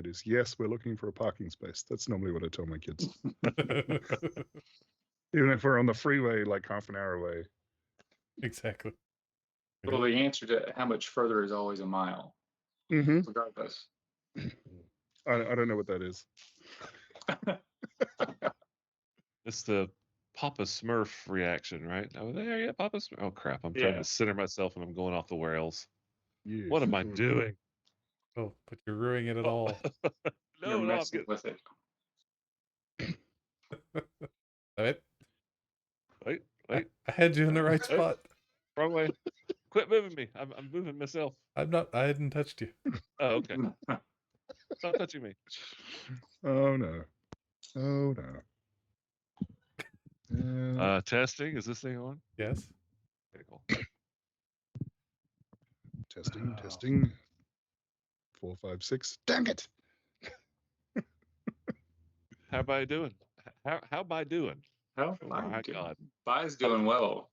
is, yes, we're looking for a parking space. That's normally what I tell my kids. Even if we're on the freeway like half an hour away. Exactly. Well, the answer to how much further is always a mile, Mm-hmm. regardless. I don't know what that is. It's the Papa Smurf reaction, right? Oh, there, yeah, Papa Smurf. Oh crap! I'm trying Yeah. to center myself, and I'm going off the rails. Yes. What am I doing? Oh, but you're ruining it at all. You're I'm messing getting. with it. Wait, Wait. I had you in the right Hey. spot. Wrong way. Quit moving me. I'm moving myself. I'm not. I hadn't touched you. Oh, okay. Stop touching me. Oh no. Oh no. Testing. Is this thing on? Yes. Okay, cool. Testing. 4, 5, 6. Dang it! How am I doing? How am I doing? How? Oh my God. Bai's doing well.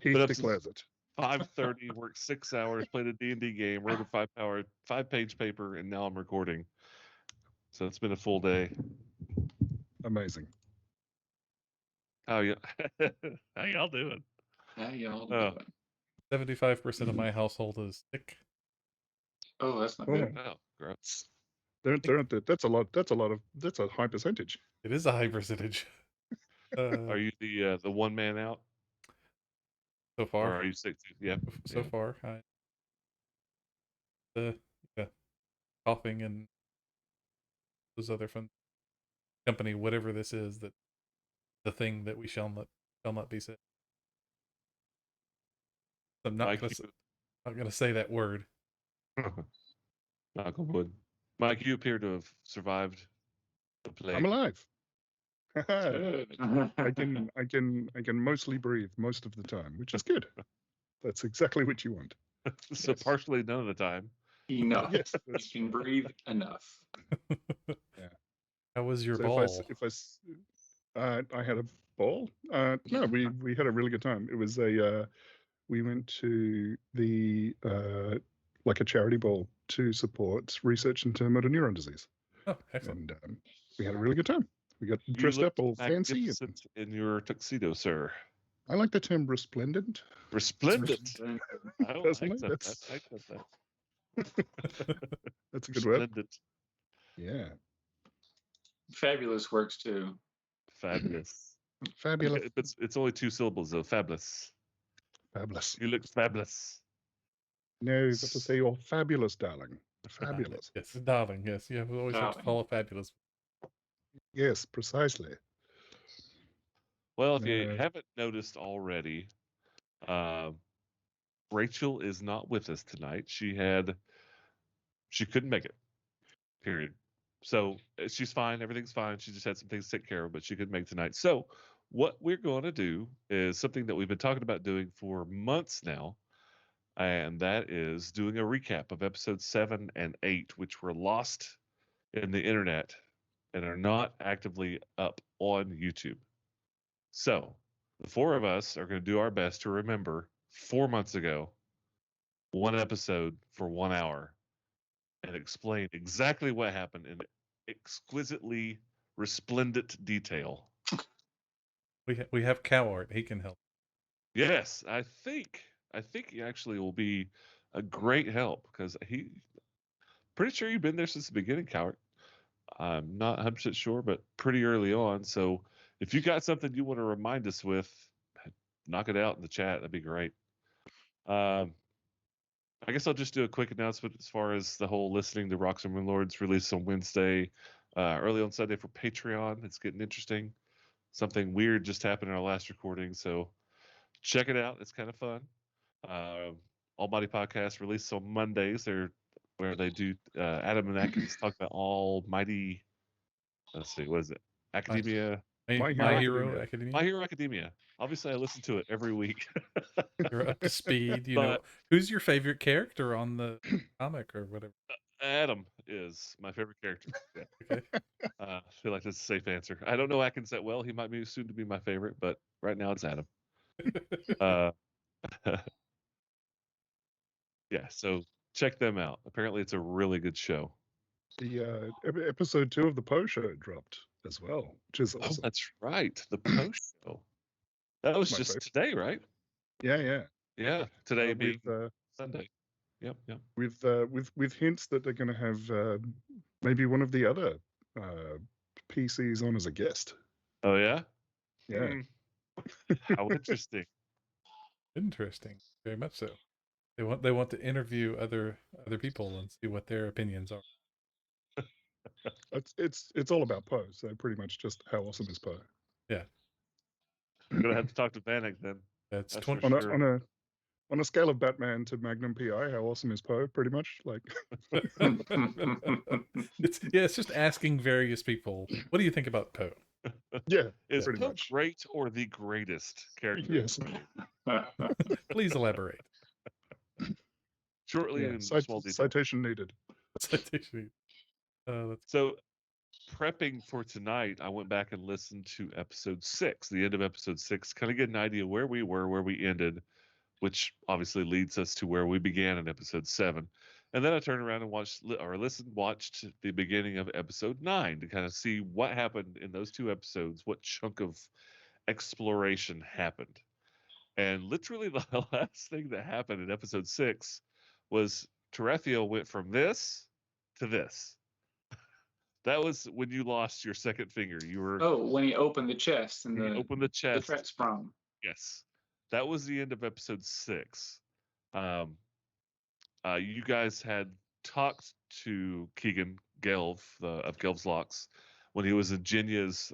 He But up declares it. 5:30, worked 6 hours, played a D&D game, wrote a 5-page paper, and now I'm recording. So it's been a full day. Amazing. How y'all doing? How y'all Oh. doing? 75% of my household is sick. Oh, that's not Oh. good. Oh, gross. That's a lot. That's a high percentage. It is a high percentage. Are you the one man out, So or far? are you sick too? Yeah. So yeah. far, yeah, coughing and those other fun company, whatever this is, that the thing that we shall not be said. I'm not gonna say that word. Knock on wood. Mike, you appear to have survived the plague. I'm alive. Good. I can mostly breathe most of the time, which is good. That's exactly what you want. So Yes. partially none of the time. Enough. Yes. You can breathe enough. How was your So ball? I had a ball. No, we had a really good time. It was we went to the like a charity ball to support research into motor neuron disease, Oh, excellent. and we had a really good time. We got You dressed up looked all fancy. magnificent in your tuxedo, sir. I like the term resplendent. Resplendent. I Personally, accept that's- that. I accept that. That's a good word. Resplendent. Yeah, Fabulous works too. Fabulous. fabulous, It's only 2 syllables though. Fabulous. fabulous. You look fabulous. No, you've got to say you're fabulous, darling. Fabulous. Yes, darling. Yes, you always have to Darling. call it fabulous. Yes, precisely. Well, if you No. haven't noticed already, Rachel is not with us tonight. She couldn't make it. Period. So she's fine. Everything's fine. She just had some things to take care of, but she couldn't make it tonight. So what we're going to do is something that we've been talking about doing for months now, and that is doing a recap of episodes 7 and 8, which were lost in the internet and are not actively up on YouTube. So the 4 of us are going to do our best to remember 4 months ago, one episode for 1 hour, and explain exactly what happened in exquisitely resplendent detail. We have Cowart. He can help. Yes, I think he actually will be a great help because pretty sure you've been there since the beginning, Cowart. I'm not 100% sure, but pretty early on. So if you got something you want to remind us with, knock it out in the chat. That'd be great. I guess I'll just do a quick announcement as far as the whole listening to Rocks and Moonlords release on Wednesday, early on Sunday for Patreon. It's getting interesting. Something weird just happened in our last recording, so check it out. It's kind of fun. Almighty Podcast released on Mondays. Where they do Adam and Atkins talk about Almighty. Let's see, what is it? Academia. My My Hero Academia. Academia. My Hero Academia. Obviously, I listen to it every week. You're up to speed. You know, But- who's your favorite character on the comic or whatever? Adam is my favorite character. Yeah. Okay. I feel like that's a safe answer. I don't know Atkins that well. He might be soon to be my favorite, but right now it's Adam. Uh, yeah. So check them out. Apparently, it's a really good show. The episode 2 of the Poe Show dropped as well, which is Oh, awesome. that's right. The post show. That was My just favorite. today, right? Yeah. Yeah, today With being Sunday. Yep. with hints that they're going to have maybe one of the other PCs on as a guest. Oh yeah. Yeah. How interesting. Interesting. Very much so. They want to interview other people and see what their opinions are. It's all about Poe, so pretty much just how awesome is Poe. Yeah. I'm gonna have to talk to Vanek then. That's That's 20 for sure. On a scale of Batman to Magnum PI, how awesome is Poe? Pretty much like. It's just asking various people, what do you think about Poe? Yeah, Is pretty Poe much. great or the greatest character? Yes. Please elaborate. Shortly Yeah. in small detail. Citation needed. Citation. That's So, prepping for tonight, I went back and listened to episode 6, the end of episode 6, kind of get an idea where we were, where we ended, which obviously leads us to where we began in episode 7. And then I turned around and watched the beginning of episode 9 to kind of see what happened in those 2 episodes, what chunk of exploration happened. And literally the last thing that happened in episode 6 was Tarathiel went from this to this. That was when you lost your second finger. You were when he opened the chest and when you opened the the chest. threat sprung. Yes, that was the end of episode 6. You guys had talked to Keegan Gelv of Gelv's Locks when he was in Jinya's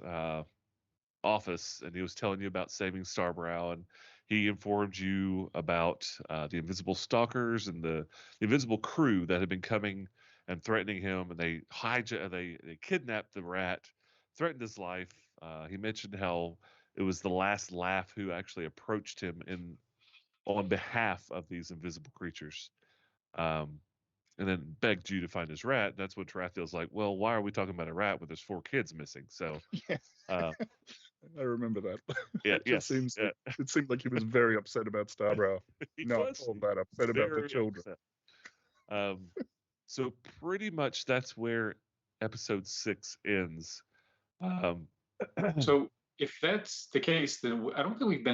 office, and he was telling you about saving Starbrow, and he informed you about the invisible stalkers and the invisible crew that had been coming and threatening him, and they kidnapped the rat, threatened his life. He mentioned how it was the last laugh who actually approached him on behalf of these invisible creatures, and then begged you to find his rat. That's when Tarathiel's like, well, why are we talking about a rat when there's 4 kids missing? So Yeah. I remember that. Yeah, It seemed like he was very upset about Starbrow. He Not was all that upset about the very children. upset. So pretty much that's where episode 6 ends. So if that's the case, then I don't think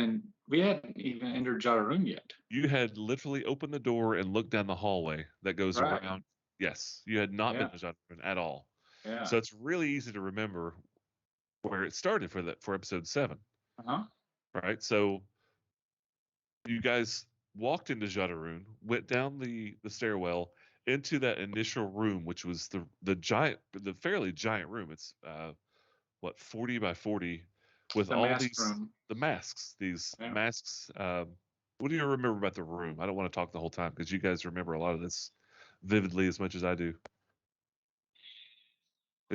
we hadn't even entered Jadaroon yet. You had literally opened the door and looked down the hallway that goes Right. around. Yes, you had not been to Jadaroon at all. Yeah. So it's really easy to remember where it started for episode 7. Uh-huh. Right? So you guys walked into Jadaroon, went down the stairwell into that initial room, which was the fairly giant room. It's 40 by 40 with all these room. the masks. These masks. What do you remember about the room? I don't want to talk the whole time because you guys remember a lot of this vividly as much as I do.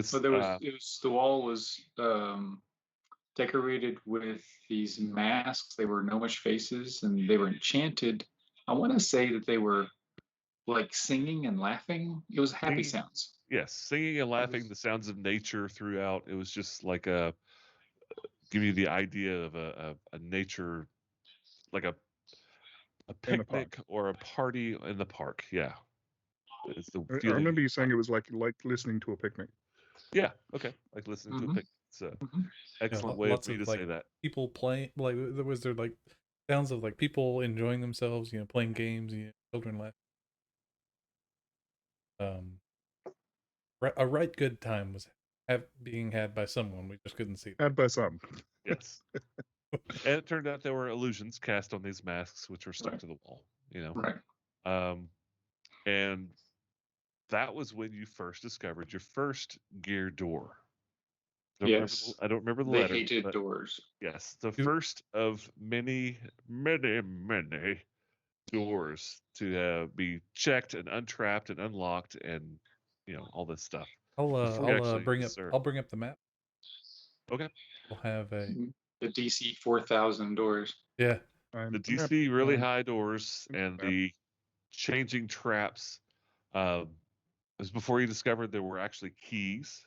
So there was the wall was decorated with these masks. They were gnomish faces, and they were enchanted. I want to say that they were like singing and laughing. It was happy sounds. Yes, singing and laughing, the sounds of nature throughout. It was just like give you the idea of a nature, like a picnic or a party in the park. Yeah, it's the I feeling. remember you saying it was like listening to a picnic. Yeah, okay, like listening to a picnic. It's an excellent way for me to say that. People playing, like there like sounds of like people enjoying themselves, playing games, children laughing. A right good time was being had by someone. We just couldn't see. Had by some. Yes. And it turned out there were illusions cast on these masks, which were stuck to the wall. Right. And that was when you first discovered your first gear door. Yes. I don't remember the they letter. Hated doors. Yes, the first of many, many, many doors to be checked and untrapped and unlocked, and all this stuff. I'll bring up the map. Okay. We'll have the DC 4000 doors. Yeah. The DC really high doors and the changing traps. It was before you discovered there were actually keys.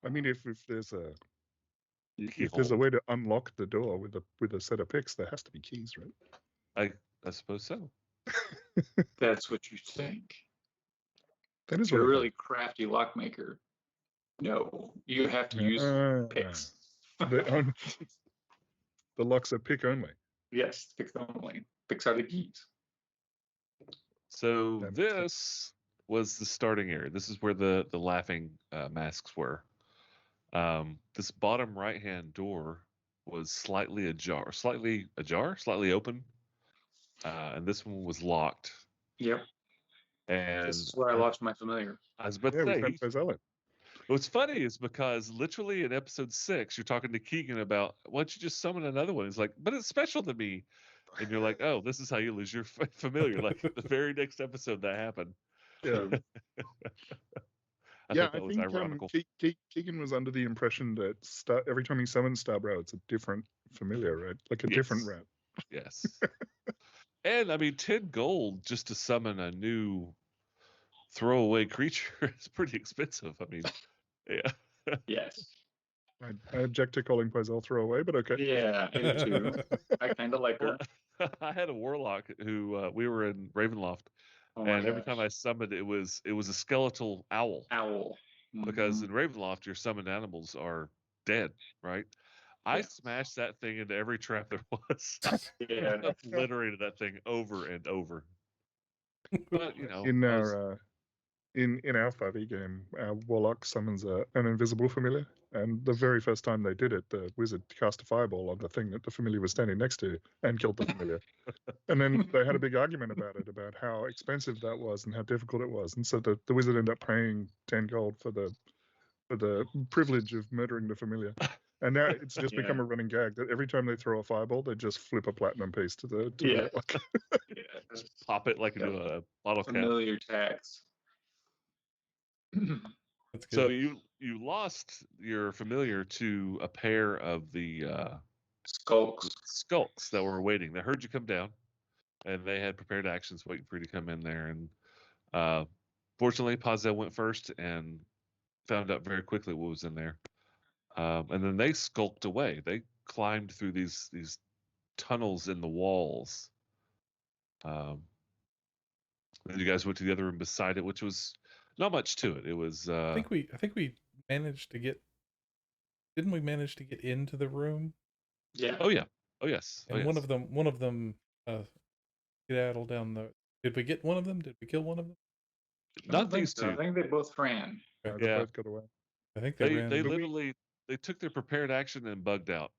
I mean, if there's a way to unlock the door with a set of picks, there has to be keys, right? I suppose so. That's what you think. That is If you're a what I really crafty lockmaker, no, you have to thought. use picks. The locks are pick only. Yes, picks only. Picks are the keys. So That makes sense. this was the starting area. This is where the laughing masks were. This bottom right hand door was slightly ajar, slightly open, and this one was locked. Yep. And This is where I lost my familiar. I was about Yeah, to we say, found Fazella. what's funny is because literally in episode 6, you're talking to Keegan about, why don't you just summon another one? He's like, but it's special to me. And you're like, oh, this is how you lose your familiar. Like the very next episode that happened. Yeah. I Yeah, thought that I was think ironical. Keegan was under the impression that every time he summons Starbrow, it's a different familiar, right? Like a different Yes. rat. Yes. And I mean, 10 gold just to summon a new throwaway creature is pretty expensive. I mean, yeah. Yes. I object to calling Pozel throwaway, but okay. Yeah, I do too. I kind of like her. Well, I had a warlock who we were in Ravenloft, Oh my and every time I gosh. summoned, it was a skeletal owl. Owl. Because Mhm. in Ravenloft, your summoned animals are dead, right? I Yeah. smashed that thing into every trap there was. Yeah. I obliterated that thing over and over. But In I was, our in our 5e game, our warlock summons an invisible familiar, and the very first time they did it, the wizard cast a fireball on the thing that the familiar was standing next to and killed the familiar. And then they had a big argument about it, about how expensive that was and how difficult it was. And so the wizard ended up paying 10 gold for the privilege of murdering the familiar. And now it's just become Yeah. a running gag that every time they throw a fireball, they just flip a platinum piece to the Yeah. warlock. Yeah. just pop it like into a bottle cap. Familiar tax. That's good. So you lost your familiar to a pair of the Skulks. that were waiting. They heard you come down, and they had prepared actions waiting for you to come in there. And fortunately, Pazel went first and found out very quickly what was in there. And then they skulked away. They climbed through these tunnels in the walls. Then you guys went to the other room beside it, which was not much to it. It was. I think we managed to get. Didn't we manage to get into the room? Yeah. Oh yeah. Oh yes. And one of them skedaddled down the. Did we get one of them? Did we kill one of them? I don't Not think these so. I two. think they both ran. They Yeah. both got away. I think they ran. They But literally they took their prepared action and bugged out.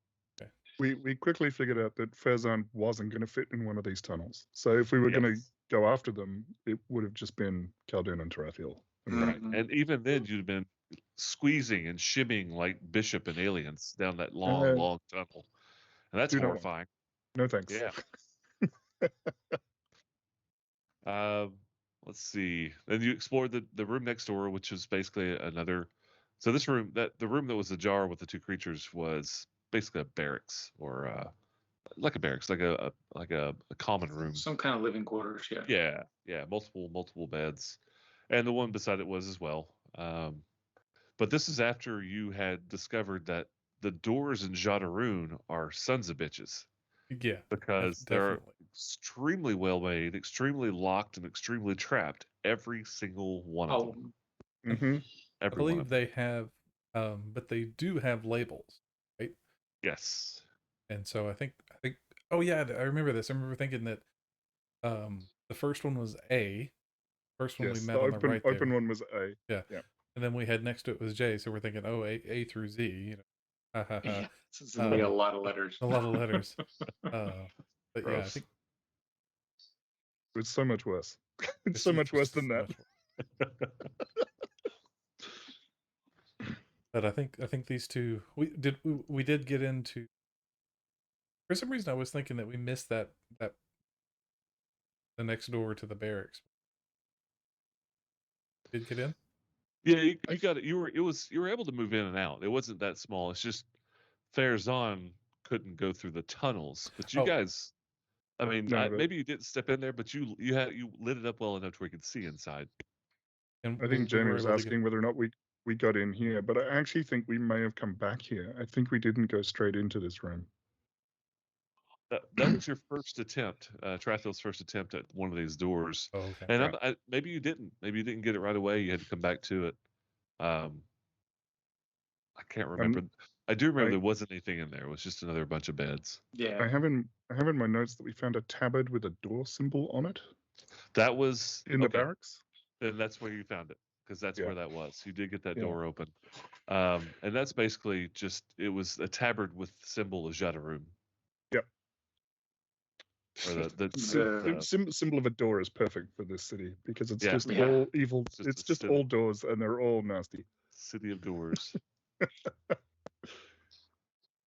We quickly figured out that Farazan wasn't going to fit in one of these tunnels. So if we were going to Yes. go after them, it would have just been Khaldun and Tarathiel. Right. Mhm. And even then, you'd have been squeezing and shimming like Bishop and Aliens down that long tunnel, and that's do not want- horrifying. No thanks. Yeah. Let's see. Then you explored the room next door, which was basically another. So this room, the room that was ajar with the two creatures, was basically a barracks or like a barracks, like a common room. Some kind of living quarters. Yeah. Yeah, multiple beds, and the one beside it was as well. But this is after you had discovered that the doors in Jadaroon are sons of bitches Yeah. because they're Definitely. extremely well made, extremely locked, and extremely trapped. Every single one of Oh, them. Mm-hmm. I Every one believe of them. they have, but they do have labels, right? Yes. And so I think. Oh yeah, I remember this. I remember thinking that, the first one was A. First one Yes, we the met on the right open there. one was A. And then we had next to it was J, so we're thinking, oh, A through Z, Ha ha ha. yeah. This is gonna be a lot of letters. A lot of letters. But yeah, I Gross. think It's so much worse. It's it's so much just worse so than that. much worse. But I think these two we did get into. For some reason, I was thinking that we missed that the next door to the barracks. Did get in? Yeah, you got it. You were able to move in and out. It wasn't that small. It's just Farazan couldn't go through the tunnels, but you Oh. guys. I mean, No, but- maybe you didn't step in there, but you lit it up well enough to where you could see inside. And I think we Jamie were was able to get- asking whether or not we got in here, but I actually think we may have come back here. I think we didn't go straight into this room. That was your first attempt, Trathill's first attempt at one of these doors. Oh, okay. And maybe you didn't. Maybe you didn't get it right away. You had to come back to it. I can't remember. I do remember I- there wasn't anything in there. It was just another bunch of beds. Yeah. I have in my notes that we found a tabard with a door symbol on it That was in the okay, barracks. Then that's where you found it, because that's Yeah. where that was. You did get that Yeah. door open. And that's basically just, it was a tabard with the symbol of Jadaroon. Yep. Or the Symbol of a door is perfect for this city because it's Yeah. just Yeah. all evil. It's just It's a just city. all doors and they're all nasty. City of Doors.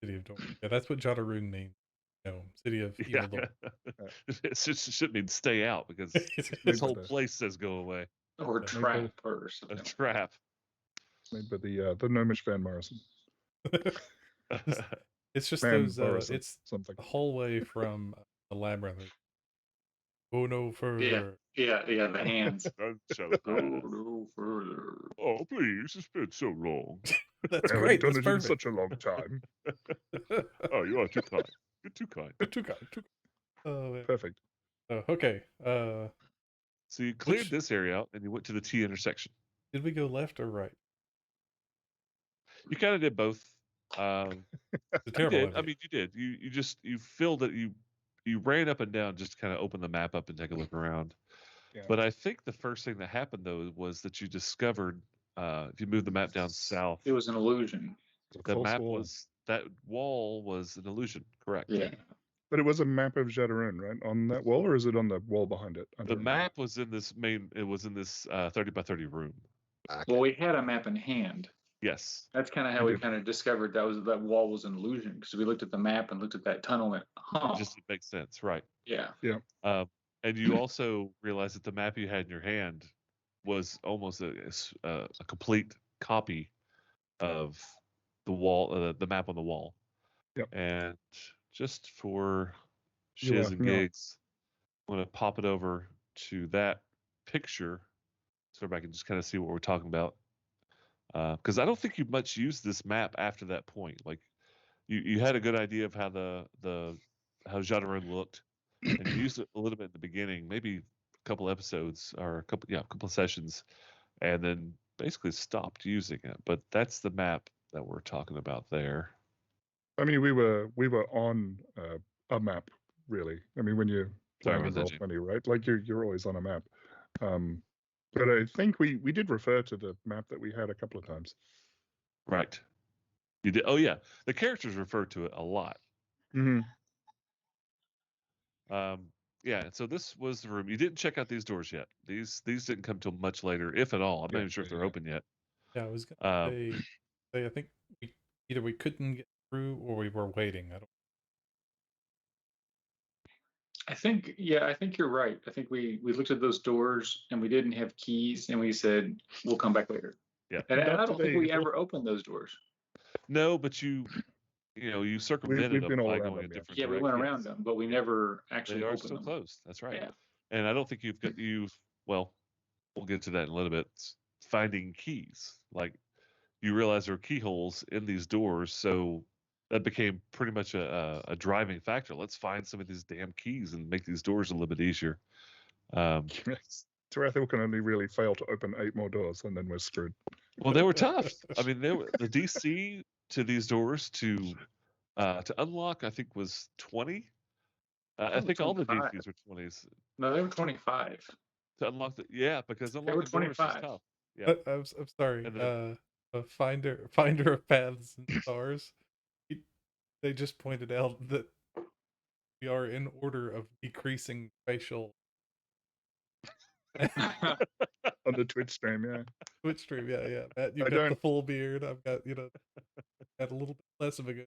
City of Door. Yeah, that's what Jadaroon means. No, City of Evil Yeah. Door. It should mean stay out, because this Made whole by the- place says go away. Or Yeah. trap or A something. trap. Made by the Gnomish Van Morrison. It's just Van those. Morrison, It's something. the hallway from the labyrinth. Go no further. Yeah, the hands. Don't show Go that. no further. Oh, please, it's been so long. That's I great. haven't That's done it in perfect. such a long time. Oh, you are too kind. You're too kind. Too kind. Oh, man. Perfect. Okay. So you cleared Which- this area out and you went to the T intersection. Did we go left or right? You kind of did both. It's a You terrible did. idea. I mean, you did. You filled it. You ran up and down just to kind of open the map up and take a look around. Yeah. But I think the first thing that happened though was that you discovered, if you move the map down south, It was an illusion. It's a the false map wall. was, that wall was an illusion. Correct. Yeah. But it was a map of Jadaroon, right? On that wall, or is it on the wall behind it? I The don't remember. map was in this It was in this 30 by 30 room. Well, we had a map in hand. Yes. That's kind of how We we did. kind of discovered that wall was an illusion, because we looked at the map and looked at that tunnel and went, huh. It just makes sense, right? Yeah. And you also realized that the map you had in your hand was almost a complete copy of the wall, the map on the wall. Yep. And just for You shiz are and not. gigs, I'm going to pop it over to that picture so everybody can just kind of see what we're talking about. Because I don't think you much used this map after that point. Like you had a good idea of how how Jadaroon looked, and you used it a little bit in the beginning, maybe a couple episodes or a couple of sessions, and then basically stopped using it. But that's the map that we're talking about there. I mean, we were on a map, really. I mean, when you're Sorry playing about that, Roll20, right? Like you're always on a map. But I think we did refer to the map that we had a couple of times. Right. You did. Oh yeah, the characters refer to it a lot. Mm-hmm. Yeah. And so this was the room. You didn't check out these doors yet. These didn't come till much later, if at all. I'm not Yeah, even sure if yeah, they're yeah. open yet. Yeah, I was gonna Um, say I think either we couldn't get through or we were waiting. I don't. I think you're right. I think we looked at those doors and we didn't have keys and we said, we'll come back later. Yeah. And I Not don't think today. we ever opened those doors. No, but you circumvented we've them been all by around going a them, yeah. different Yeah, we direction. went around them, but we never actually They are opened still them. closed. That's right. Yeah. And I don't think well, we'll get to that in a little bit. Finding keys. Like you realize there are keyholes in these doors, so that became pretty much a driving factor. Let's find some of these damn keys and make these doors a little bit easier. Tarathiel can only really fail to open 8 more doors, and then we're screwed. Well, they were tough. I mean, the DC to these doors to unlock, I think, was 20. I think all the 25. DCs were 20s No, they were 25. to unlock because were unlocking doors is 25. tough. Yeah. I'm sorry. And then- A finder of paths and stars. They just pointed out that we are in order of decreasing facial On the Twitch stream, yeah. Twitch stream. Yeah. Matt, you've I got the don't- full beard. I've got got a little bit less of a good.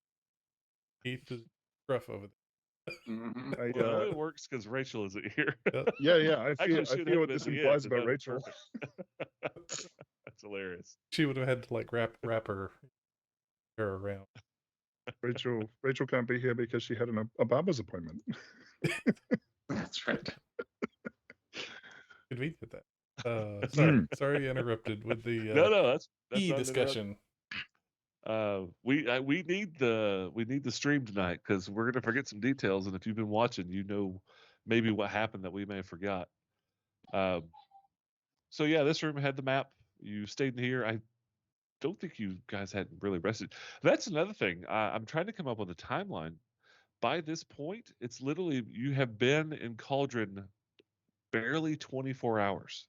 Keith is rough over there. Mhm. I, Well, it works because Rachel isn't here. yeah. I Actually, feel she'd what have this been at the implies end, about and Rachel. that's That's hilarious. She would have had to like wrap her around. Rachel can't be here because she had a barber's appointment. That's right. Convenient that. Hmm. Sorry I interrupted with the No, that's key not discussion. We need the stream tonight because we're gonna forget some details, and if you've been watching, you know maybe what happened that we may have forgot. So yeah, this room had the map. You stayed in here. I don't think you guys hadn't really rested. That's another thing. I'm trying to come up with a timeline. By this point, it's literally you have been in Cauldron barely 24 hours.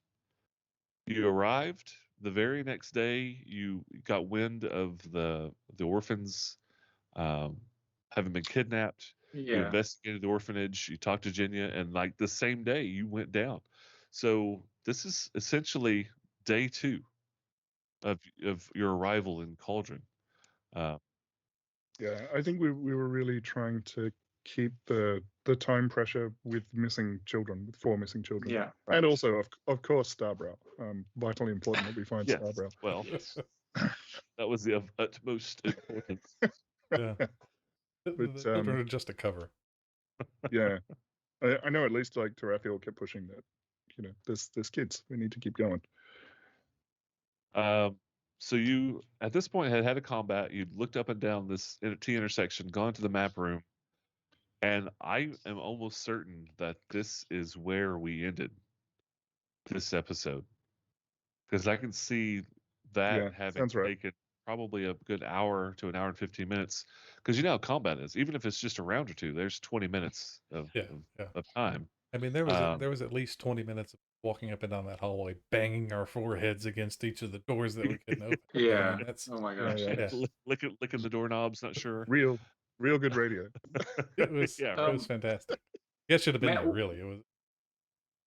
You arrived the very next day. You got wind of the orphans having been kidnapped. You Yeah. investigated the orphanage. You talked to Jenya, and like the same day, you went down. So this is essentially day 2 of your arrival in Cauldron. Yeah, I think we were really trying to keep the time pressure with missing children, with 4 missing children. Yeah. And also, of course, Starbrow. Vitally important that we find Yes. Starbrow. Well, that was the of utmost importance. Yeah. But, The children are just a cover. Yeah, I know at least like Tarathiel kept pushing that. You know, there's kids. We need to keep going. So you, at this point, had a combat. You'd looked up and down this T intersection, gone to the map room, and I am almost certain that this is where we ended this episode, because I can see that Yeah, having sounds right. taken probably a good hour to an hour and 15 minutes, because you know how combat is. Even if it's just a round or two, there's 20 minutes of time. I mean, there was at least 20 minutes of walking up and down that hallway, banging our foreheads against each of the doors that we couldn't open. Yeah. I mean, that's Oh my gosh. Yeah. yeah. Licking the doorknobs, not sure. Real good radio. It was Yeah, it was fantastic. You guys should have been Matt, there. Really, it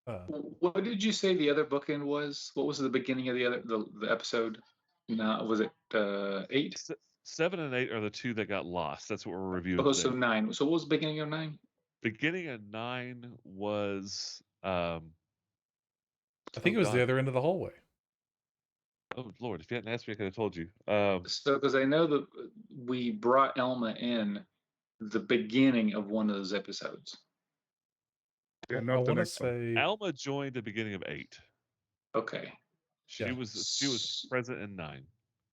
was. What did you say the other bookend was? What was the beginning of the episode? No, was it 8? 7 and 8 are the 2 that got lost. That's what we're reviewing. Oh, so 9. So what was the beginning of 9? Beginning of 9 was I think it was the other end of the hallway. Oh Lord, if you hadn't asked me, I could have told you. So because I know that we brought Elma in the beginning of one of those episodes. Yeah, I not the want to next one. say Alma joined the beginning of 8. Okay. She Yeah. was present in 9.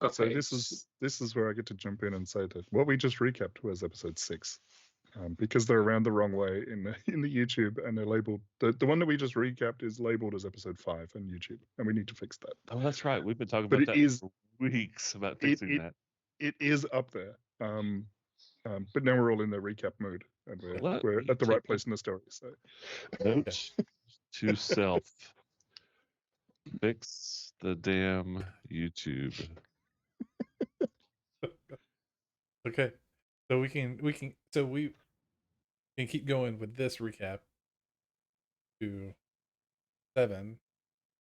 Okay. So this is where I get to jump in and say that what we just recapped was episode 6, because they're around the wrong way in the YouTube, and they're labeled the one that we just recapped is labeled as episode 5 on YouTube, and we need to fix that. Oh, that's right. We've been talking But about that for weeks about fixing that. It is up there, but now we're all in the recap mode, and we're at the right place in the story. So, Note to self: fix the damn YouTube. okay, so we can keep going with this recap to 7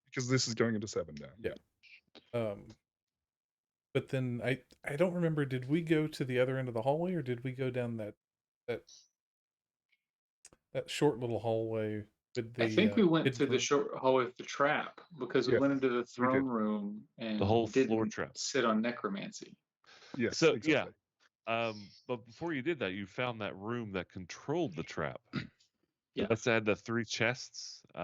because this is going into 7 now. Yeah. But then I don't remember. Did we go to the other end of the hallway, or did we go down that short little hallway with the? I think we went to hidden the short hallway with the trap because we Yes, went into the we did. throne room and The whole didn't floor trap. sit on necromancy. Yes. So exactly. but before you did that, you found that room that controlled the trap. Yeah. That's had the 3 chests. Which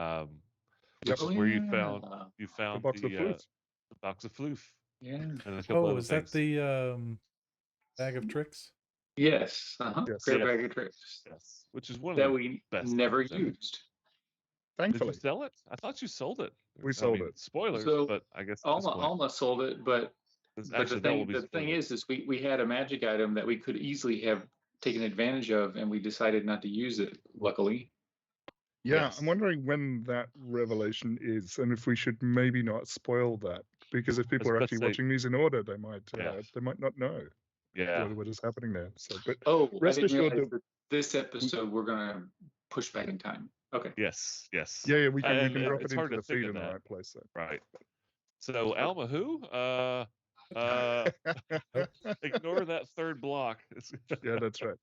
Yep. is where you found The box of flutes. the box of floof. Yeah. And a couple Oh, other is that things. the bag of tricks? Yes. Yes. Great Yeah. bag of tricks Yes, which is one of that the we best never things ever. used. Did you Thankfully, sell it? I thought you sold it. We sold it. Spoilers, So, but I guess at this point, Alma sold it, but actually, that will be the thing spoilers. is we had a magic item that we could easily have taken advantage of, and we decided not to use it. Luckily, yeah. Yes. I'm wondering when that revelation is, and if we should maybe not spoil that, because if people was are about to actually say- watching these in order, they might Yeah. not know Yeah, what is happening there. So, but I Rest didn't assured realize that- that this episode we're gonna push back in time. Okay. yes. yeah, we And can drop it's it hard into to the think feed of in the that. right place. So. Right. So Alma, who? Ignore that third block. Yeah, that's right.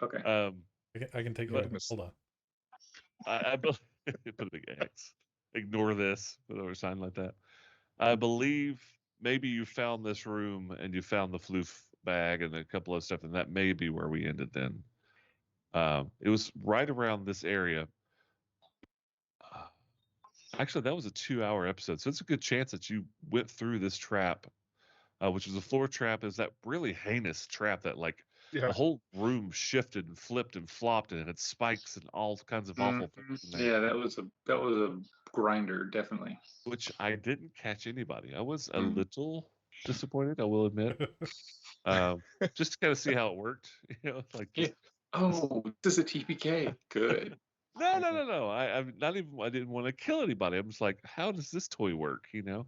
Okay. I can take But- it. Hold on. I put a big X. Ignore this, or a sign like that. I believe maybe you found this room and you found the floof bag and a couple of stuff, and that may be where we ended then. It was right around this area. Actually, that was a 2-hour episode, so it's a good chance that you went through this trap which was a floor trap. Is that really heinous trap that like Yeah. the whole room shifted and flipped and flopped, and it had spikes and all kinds of awful things in there. Yeah, that was a grinder, definitely. Which I didn't catch anybody. I was a Mhm. little disappointed, I will admit. Just to kind of see how it worked, like Yeah. Oh, this is a TPK. Good. no. I'm not even. I didn't want to kill anybody. I'm just like, how does this toy work? And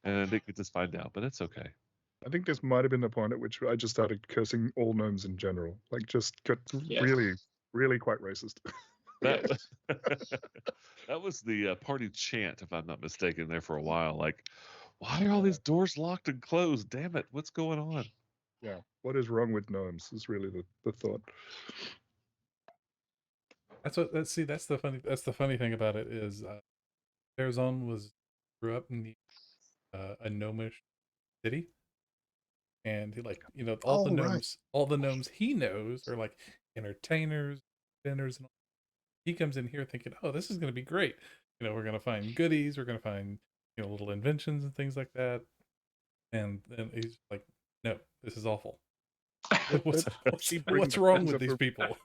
I didn't get to find out, but it's okay. I think this might have been the point at which I just started cursing all gnomes in general. Like, just got Yeah. really, really quite racist. That that was the party chant, if I'm not mistaken, there for a while. Like, why are all these doors locked and closed? Damn it, what's going on? Yeah. What is wrong with gnomes is really the thought. That's the funny thing about it is Farazan grew up in a gnomish city, and he, like, all the Oh, right. gnomes all the gnomes he knows are like entertainers, vendors, and all. He comes in here thinking, oh, this is going to be great. We're going to find goodies, we're going to find little inventions and things like that. And then he's like, no, this is awful. What's wrong with these people?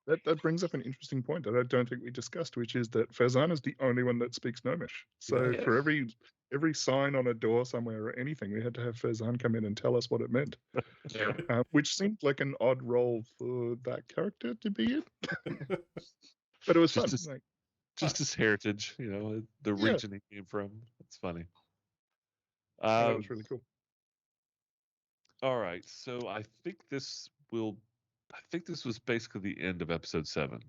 That brings up an interesting point that I don't think we discussed, which is that Farazan is the only one that speaks Gnomish. So Yeah. for every sign on a door somewhere or anything, we had to have Farazan come in and tell us what it meant, Yeah. which seemed like an odd role for that character to be in. But it was fun. Just his heritage, the Yeah. region he came from. It's funny. That was really cool. All right, so I think this was basically the end of episode 7.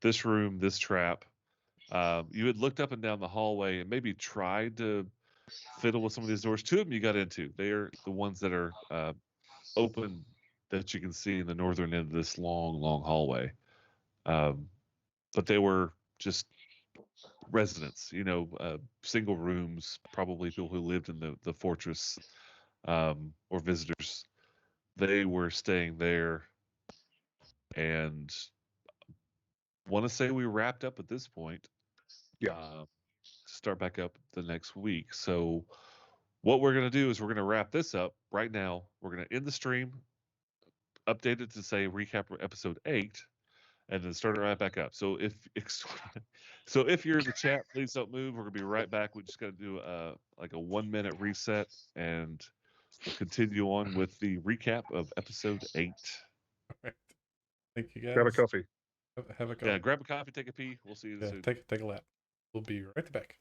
This room, this trap. You had looked up and down the hallway and maybe tried to fiddle with some of these doors. 2 of them you got into. They are the ones that are open that you can see in the northern end of this long, long hallway. But they were just residents, single rooms, probably people who lived in the fortress, or visitors. They were staying there, and want to say we wrapped up at this point. Yeah. Start back up the next week. So what we're going to do is we're going to wrap this up right now. We're going to end the stream, update it to say recap episode 8, and then start it right back up. So if you're in the chat, please don't move. We're gonna be right back. We just got to do like a 1-minute reset, and we'll continue on with the recap of episode 8. All right. Thank you, guys. Grab a coffee. Have a coffee. Yeah, grab a coffee, take a pee. We'll see you soon. Take a lap. We'll be right back.